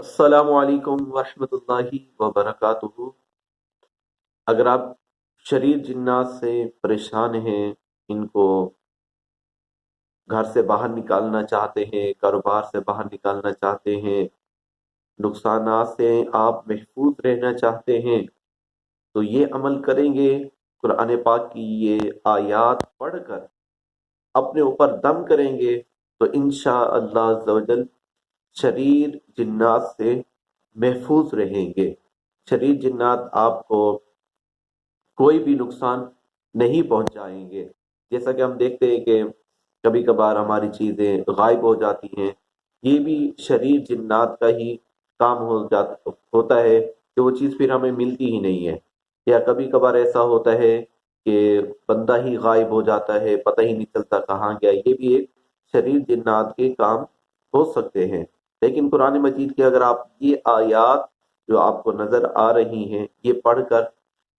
السلام علیکم ورحمۃ اللہ وبرکاتہ۔ اگر آپ شریر جنات سے پریشان ہیں، ان کو گھر سے باہر نکالنا چاہتے ہیں، کاروبار سے باہر نکالنا چاہتے ہیں، نقصانات سے آپ محفوظ رہنا چاہتے ہیں، تو یہ عمل کریں گے۔ قرآن پاک کی یہ آیات پڑھ کر اپنے اوپر دم کریں گے تو انشاءاللہ عز و جل شریر جنات سے محفوظ رہیں گے۔ شریر جنات آپ کو کوئی بھی نقصان نہیں پہنچائیں گے۔ جیسا کہ ہم دیکھتے ہیں کہ کبھی کبھار ہماری چیزیں غائب ہو جاتی ہیں، یہ بھی شریر جنات کا ہی کام ہوتا ہے کہ وہ چیز پھر ہمیں ملتی ہی نہیں ہے۔ یا کبھی کبھار ایسا ہوتا ہے کہ بندہ ہی غائب ہو جاتا ہے، پتہ ہی نہیں چلتا کہاں گیا، یہ بھی ایک شریر جنات کے کام ہو سکتے ہیں۔ لیکن قرآن مجید کے اگر آپ یہ آیات جو آپ کو نظر آ رہی ہیں یہ پڑھ کر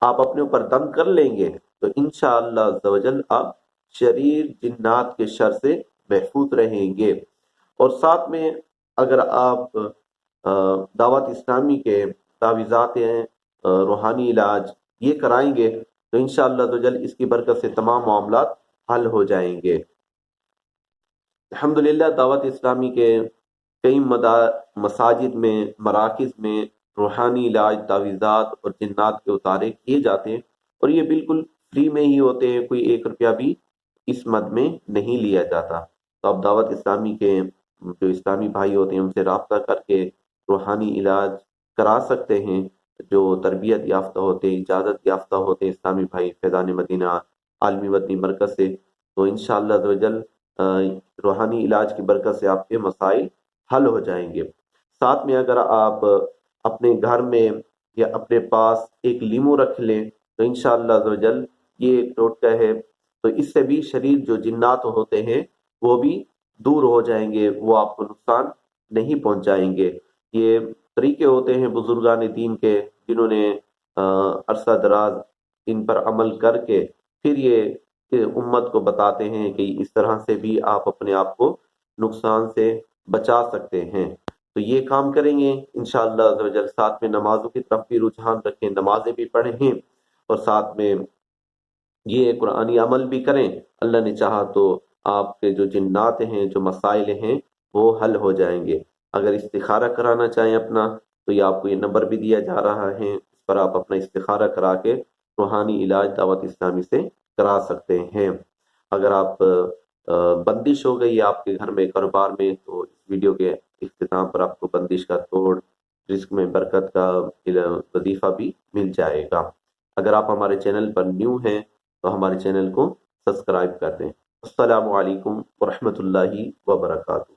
آپ اپنے اوپر دم کر لیں گے تو انشاءاللہ عز و جل آپ شریر جنات کے شر سے محفوظ رہیں گے۔ اور ساتھ میں اگر آپ دعوت اسلامی کے تعویذات ہیں، روحانی علاج یہ کرائیں گے تو انشاءاللہ عز و جل اس کی برکت سے تمام معاملات حل ہو جائیں گے۔ الحمدللہ دعوت اسلامی کے کئی مساجد میں، مراکز میں روحانی علاج، تعویذات اور جنات کے اتارے کیے جاتے ہیں، اور یہ بالکل فری میں ہی ہوتے ہیں، کوئی 1 روپیہ بھی اس مد میں نہیں لیا جاتا۔ تو آپ دعوت اسلامی کے جو اسلامی بھائی ہوتے ہیں ان سے رابطہ کر کے روحانی علاج کرا سکتے ہیں۔ جو تربیت یافتہ ہوتے ہیں، اجازت یافتہ ہوتے ہیں اسلامی بھائی فیضان مدینہ عالمی مدنی مرکز سے، تو انشاءاللہ عز و جل روحانی علاج کی برکت سے آپ کے مسائل حل ہو جائیں گے۔ ساتھ میں اگر آپ اپنے گھر میں یا اپنے پاس ایک لیمو رکھ لیں تو انشاءاللہ عز و جل یہ ایک ٹوٹکا ہے، تو اس سے بھی شریر جو جنات ہوتے ہیں وہ بھی دور ہو جائیں گے، وہ آپ کو نقصان نہیں پہنچائیں گے۔ یہ طریقے ہوتے ہیں بزرگان دین کے جنہوں نے عرصہ دراز ان پر عمل کر کے پھر یہ کہ امت کو بتاتے ہیں کہ اس طرح سے بھی آپ اپنے آپ کو نقصان سے بچا سکتے ہیں۔ تو یہ کام کریں گے انشاءاللہ عز و جل۔ ساتھ میں نمازوں کی طرف بھی رجحان رکھیں، نمازیں بھی پڑھیں، اور ساتھ میں یہ قرآنی عمل بھی کریں۔ اللہ نے چاہا تو آپ کے جو جنات ہیں، جو مسائل ہیں وہ حل ہو جائیں گے۔ اگر استخارہ کرانا چاہیں اپنا تو یہ آپ کو یہ نمبر بھی دیا جا رہا ہے، اس پر آپ اپنا استخارہ کرا کے روحانی علاج دعوت اسلامی سے کرا سکتے ہیں۔ اگر آپ بندش ہو گئی آپ کے گھر میں، کاروبار میں، تو اس ویڈیو کے اختتام پر آپ کو بندش کا توڑ، رزق میں برکت کا وظیفہ بھی مل جائے گا۔ اگر آپ ہمارے چینل پر نیو ہیں تو ہمارے چینل کو سبسکرائب کر دیں۔ السلام علیکم ورحمۃ اللہ وبرکاتہ۔